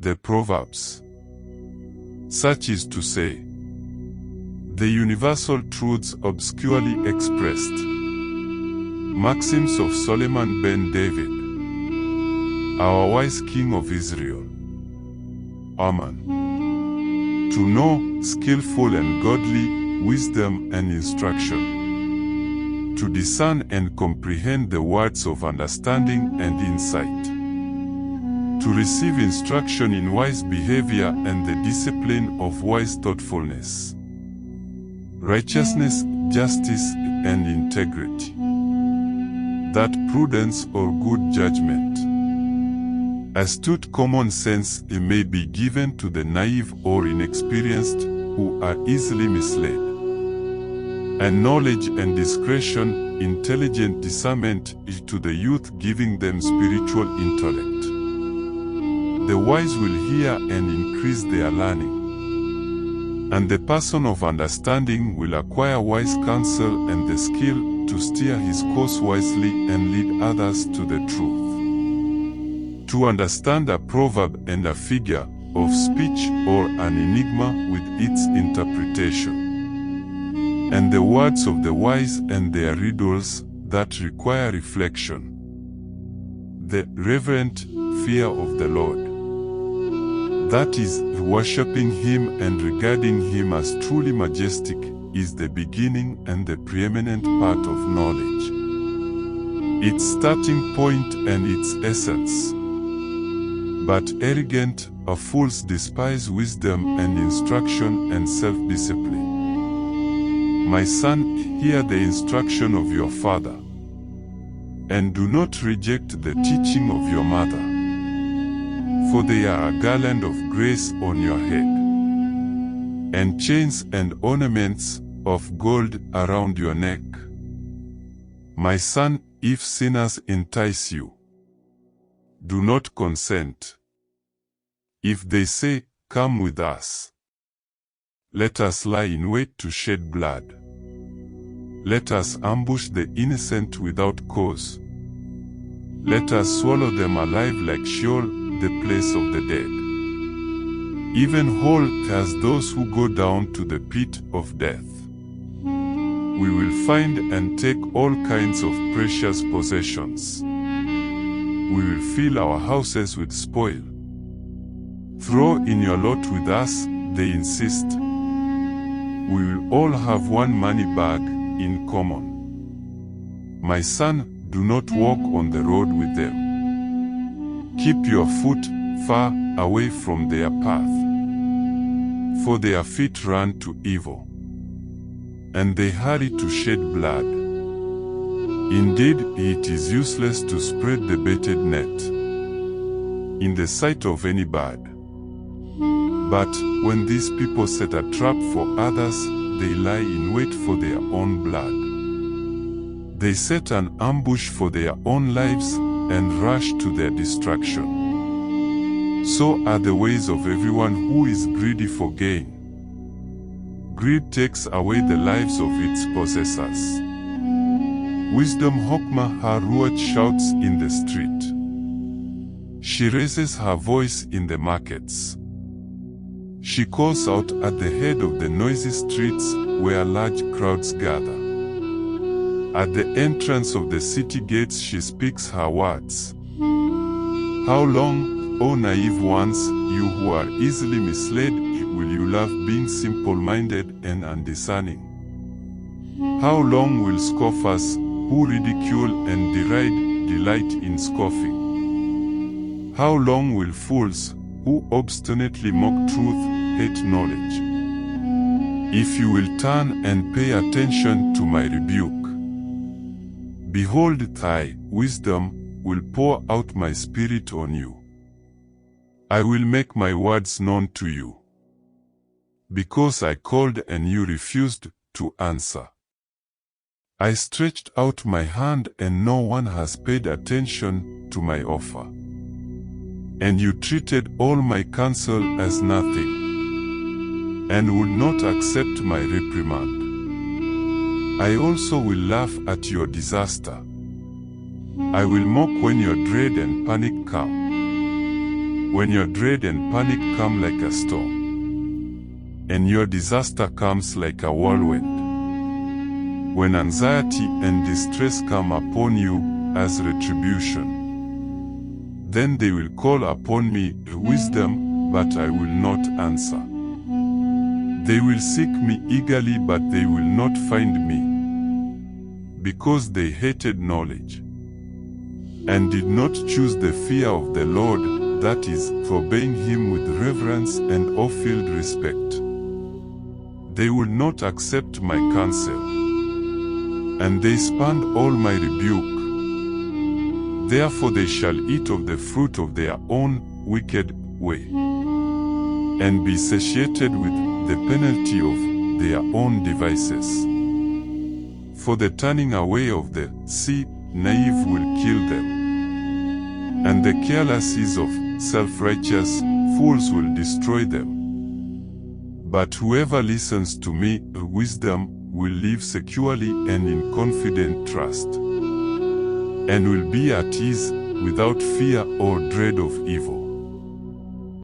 the Proverbs. Such is to say, the universal truths obscurely expressed. Maxims of Solomon ben David, our wise king of Israel. Amen. To know skillful and godly wisdom and instruction. To discern and comprehend the words of understanding and insight. To receive instruction in wise behavior and the discipline of wise thoughtfulness. Righteousness, justice, and integrity. That prudence or good judgment. Astute common sense may be given to the naive or inexperienced who are easily misled. And knowledge and discretion, intelligent discernment to the youth, giving them spiritual intellect. The wise will hear and increase their learning. And the person of understanding will acquire wise counsel and the skill to steer his course wisely and lead others to the truth. To understand a proverb and a figure of speech or an enigma with its interpretation. And the words of the wise and their riddles that require reflection. The reverent fear of the Lord. That is, worshipping Him and regarding Him as truly majestic, is the beginning and the preeminent part of knowledge. Its starting point and its essence. But arrogant fools despise wisdom and instruction and self-discipline. My son, hear the instruction of your father, and do not reject the teaching of your mother. For they are a garland of grace on your head, and chains and ornaments of gold around your neck. My son, if sinners entice you, do not consent. If they say, come with us, let us lie in wait to shed blood. Let us ambush the innocent without cause. Let us swallow them alive like Sheol, the place of the dead. Even whole as those who go down to the pit of death. We will find and take all kinds of precious possessions. We will fill our houses with spoil. Throw in your lot with us, they insist. We will all have one money bag in common. My son, do not walk on the road with them. Keep your foot far away from their path. For their feet run to evil, and they hurry to shed blood. Indeed, it is useless to spread the baited net in the sight of any bird. But when these people set a trap for others, they lie in wait for their own blood. They set an ambush for their own lives and rush to their destruction. So are the ways of everyone who is greedy for gain. Greed takes away the lives of its possessors. Wisdom Hokmah her ruach shouts in the street. She raises her voice in the markets. She calls out at the head of the noisy streets where large crowds gather. At the entrance of the city gates she speaks her words. How long, O naive ones, you who are easily misled, will you love being simple-minded and undiscerning? How long will scoffers, who ridicule and deride, delight in scoffing? How long will fools, who obstinately mock truth, hate knowledge? If you will turn and pay attention to my rebuke, behold, I, wisdom, will pour out my spirit on you. I will make my words known to you. Because I called and you refused to answer. I stretched out my hand and no one has paid attention to my offer. And you treated all my counsel as nothing, and would not accept my reprimand. I also will laugh at your disaster. I will mock when your dread and panic come. When your dread and panic come like a storm, and your disaster comes like a whirlwind, when anxiety and distress come upon you as retribution, then they will call upon me wisdom, but I will not answer. They will seek me eagerly, but they will not find me, because they hated knowledge, and did not choose the fear of the Lord, that is, obeying Him with reverence and awe-filled respect. They will not accept my counsel, and they spurn all my rebuke. Therefore they shall eat of the fruit of their own wicked way, and be satiated with the penalty of their own devices. For the turning away of the naive will kill them, and the carelessness of self-righteous fools will destroy them. But whoever listens to me, wisdom, will live securely and in confident trust, and will be at ease without fear or dread of evil.